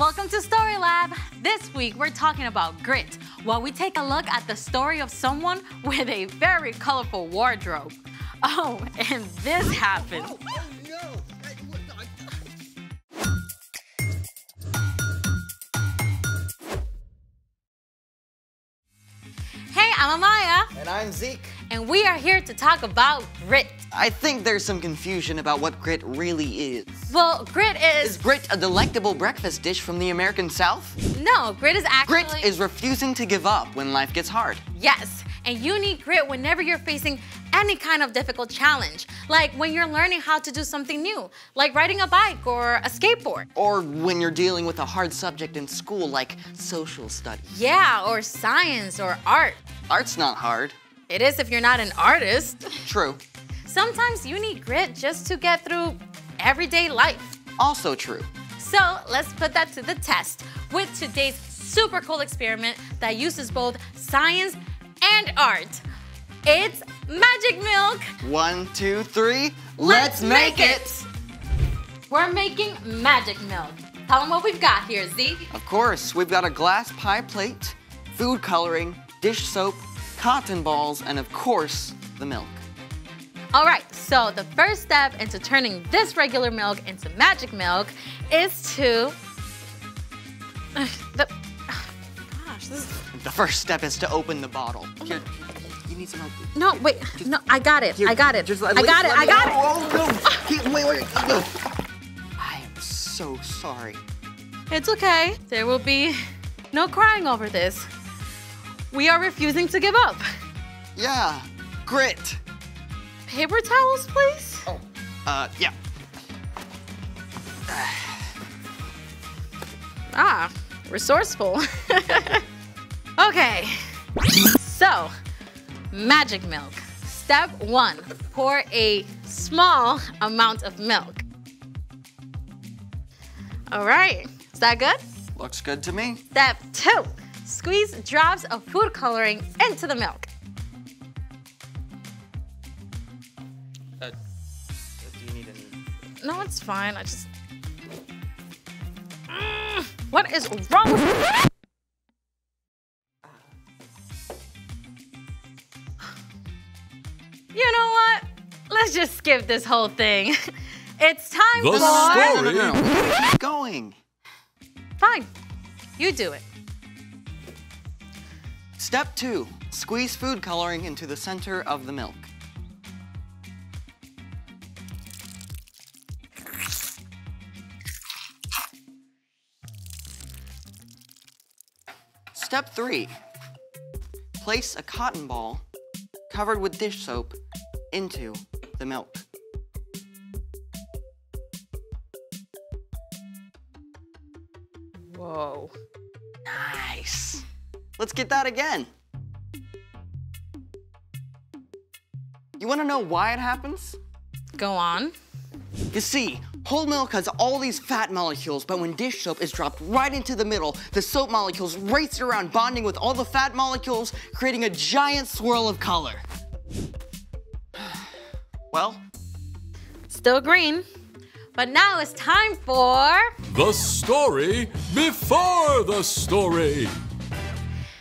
Welcome to Story Lab. This week we're talking about grit, while we take a look at the story of someone with a very colorful wardrobe. Oh, and this happened. Oh, no. Hey, I'm Amaya. And I'm Zeke. And we are here to talk about grit. I think there's some confusion about what grit really is. Well, grit is... Is grit a delectable breakfast dish from the American South? No, grit is actually... Grit is refusing to give up when life gets hard. Yes, and you need grit whenever you're facing any kind of difficult challenge. Like when you're learning how to do something new, like riding a bike or a skateboard. Or when you're dealing with a hard subject in school, like social studies. Yeah, or science or art. Art's not hard. It is if you're not an artist. True. Sometimes you need grit just to get through everyday life. Also true. So let's put that to the test with today's super cool experiment that uses both science and art. It's magic milk. 1, 2, 3. Let's make it! We're making magic milk. Tell them what we've got here, Z. Of course, we've got a glass pie plate, food coloring, dish soap, cotton balls, and of course, the milk. All right, so the first step into turning this regular milk into magic milk is to... The first step is to open the bottle. Here, you need some help. No, wait, no, I got it. Here, I got it. I got it. Oh, no. Wait. I am so sorry. It's okay. There will be no crying over this. We are refusing to give up. Yeah, grit. Paper towels, please? Oh, yeah. Ah, resourceful. Okay, so magic milk. Step 1, pour a small amount of milk. All right, is that good? Looks good to me. Step 2, squeeze drops of food coloring into the milk. Do you need any? No, it's fine, I just... What is wrong with you? You know what? Let's just skip this whole thing. It's time for... No. Keep going. Fine, you do it. Step 2, squeeze food coloring into the center of the milk. Step 3, place a cotton ball covered with dish soap into the milk. Whoa. Nice. Let's get that again. You want to know why it happens? Go on. You see, whole milk has all these fat molecules, but when dish soap is dropped right into the middle, the soap molecules race around, bonding with all the fat molecules, creating a giant swirl of color. Well? Still green. But now it's time for... The story before the story.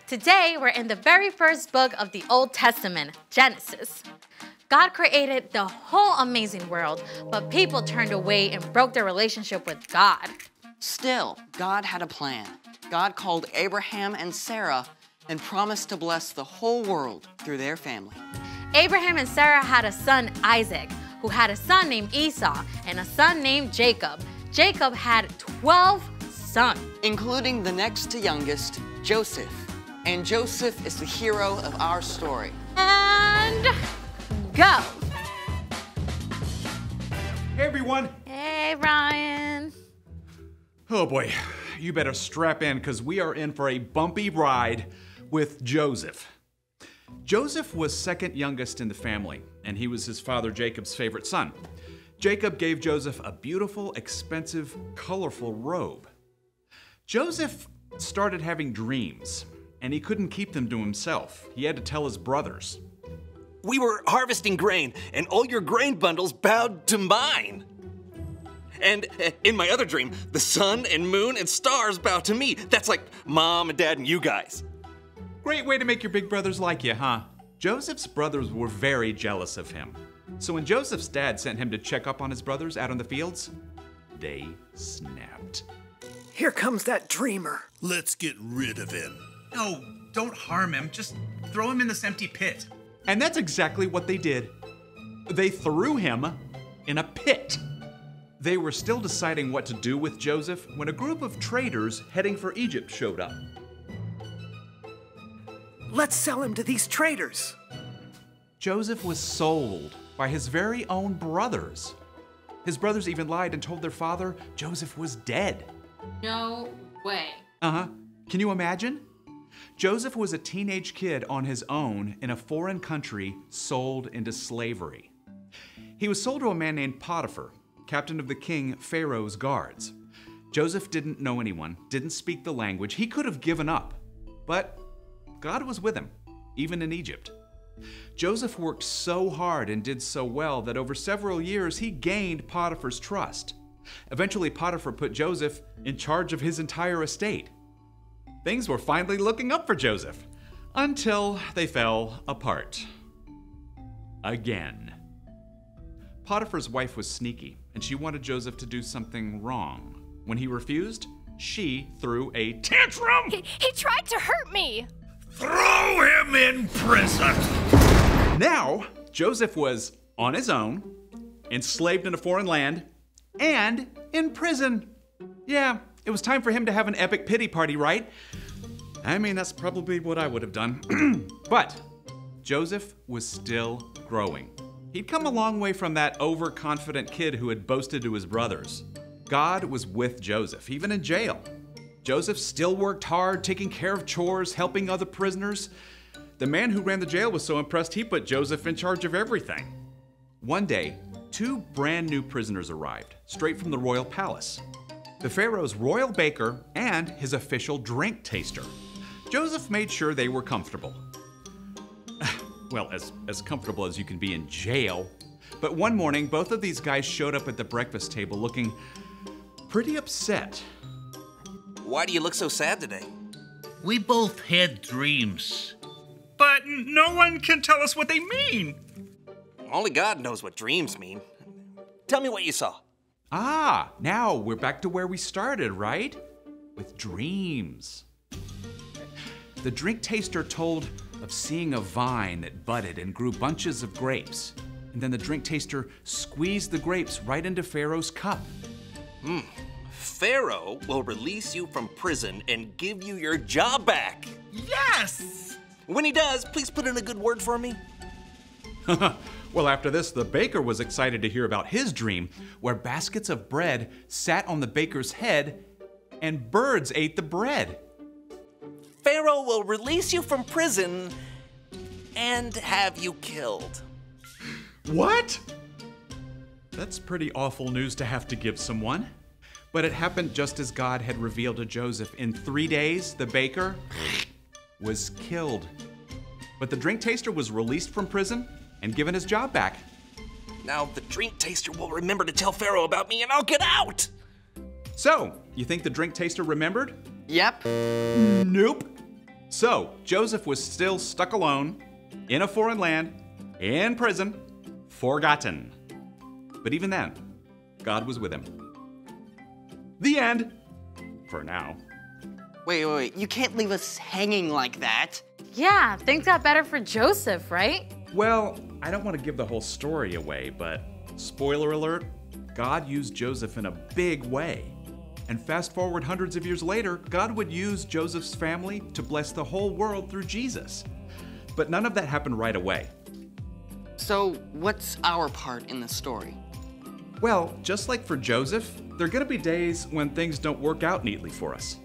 Today, we're in the very first book of the Old Testament, Genesis. God created the whole amazing world, but people turned away and broke their relationship with God. Still, God had a plan. God called Abraham and Sarah and promised to bless the whole world through their family. Abraham and Sarah had a son, Isaac, who had a son named Esau and a son named Jacob. Jacob had 12 sons, including the next to youngest, Joseph. And Joseph is the hero of our story. And go. Hey, everyone. Hey, Ryan. Oh, boy. You better strap in, because we are in for a bumpy ride with Joseph. Joseph was second youngest in the family, and he was his father Jacob's favorite son. Jacob gave Joseph a beautiful, expensive, colorful robe. Joseph started having dreams, and he couldn't keep them to himself. He had to tell his brothers. We were harvesting grain, and all your grain bundles bowed to mine. And in my other dream, the sun and moon and stars bow to me. That's like Mom and Dad and you guys. Great way to make your big brothers like you, huh? Joseph's brothers were very jealous of him. So when Joseph's dad sent him to check up on his brothers out on the fields, they snapped. Here comes that dreamer. Let's get rid of him. No, don't harm him. Just throw him in this empty pit. And that's exactly what they did. They threw him in a pit. They were still deciding what to do with Joseph when a group of traders heading for Egypt showed up. Let's sell him to these traders. Joseph was sold by his very own brothers. His brothers even lied and told their father Joseph was dead. No way. Can you imagine? Joseph was a teenage kid on his own in a foreign country, sold into slavery. He was sold to a man named Potiphar, captain of the king Pharaoh's guards. Joseph didn't know anyone, didn't speak the language. He could have given up, but God was with him, even in Egypt. Joseph worked so hard and did so well that over several years he gained Potiphar's trust. Eventually, Potiphar put Joseph in charge of his entire estate. Things were finally looking up for Joseph, until they fell apart. Again. Potiphar's wife was sneaky, and she wanted Joseph to do something wrong. When he refused, she threw a tantrum! He tried to hurt me! Throw him in prison! Now, Joseph was on his own, enslaved in a foreign land, and in prison. Yeah, it was time for him to have an epic pity party, right? I mean, that's probably what I would have done. But Joseph was still growing. He'd come a long way from that overconfident kid who had boasted to his brothers. God was with Joseph, even in jail. Joseph still worked hard, taking care of chores, helping other prisoners. The man who ran the jail was so impressed he put Joseph in charge of everything. One day, 2 brand new prisoners arrived, straight from the royal palace. The Pharaoh's royal baker and his official drink taster. Joseph made sure they were comfortable. Well, as comfortable as you can be in jail. But one morning, both of these guys showed up at the breakfast table looking pretty upset. Why do you look so sad today? We both had dreams. But no one can tell us what they mean. Only God knows what dreams mean. Tell me what you saw. Ah, now we're back to where we started, right? With dreams. The drink taster told of seeing a vine that budded and grew bunches of grapes. And then the drink taster squeezed the grapes right into Pharaoh's cup. Pharaoh will release you from prison and give you your job back. Yes! When he does, please put in a good word for me. Well, after this, the baker was excited to hear about his dream, where baskets of bread sat on the baker's head and birds ate the bread. Pharaoh will release you from prison and have you killed. What? That's pretty awful news to have to give someone. But it happened just as God had revealed to Joseph. In 3 days, the baker was killed. But the drink taster was released from prison and given his job back. Now the drink taster will remember to tell Pharaoh about me and I'll get out. So, you think the drink taster remembered? Yep. Nope. So, Joseph was still stuck alone, in a foreign land, in prison, forgotten. But even then, God was with him. The end. For now. Wait. You can't leave us hanging like that. Yeah, things got better for Joseph, right? Well, I don't want to give the whole story away, but spoiler alert, God used Joseph in a big way. And fast forward hundreds of years later, God would use Joseph's family to bless the whole world through Jesus. But none of that happened right away. So, what's our part in the story? Well, just like for Joseph, there are going to be days when things don't work out neatly for us.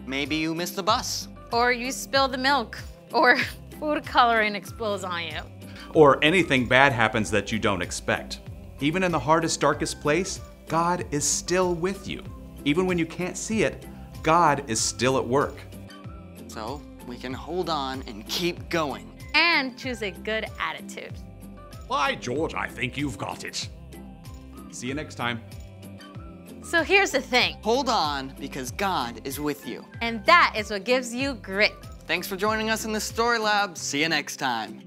Maybe you missed the bus. Or you spill the milk. Or food coloring explodes on you. Or anything bad happens that you don't expect. Even in the hardest, darkest place, God is still with you. Even when you can't see it, God is still at work. So, we can hold on and keep going. And choose a good attitude. By George, I think you've got it. See you next time. So here's the thing. Hold on, because God is with you. And that is what gives you grit. Thanks for joining us in the Story Lab. See you next time.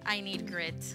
I need grit.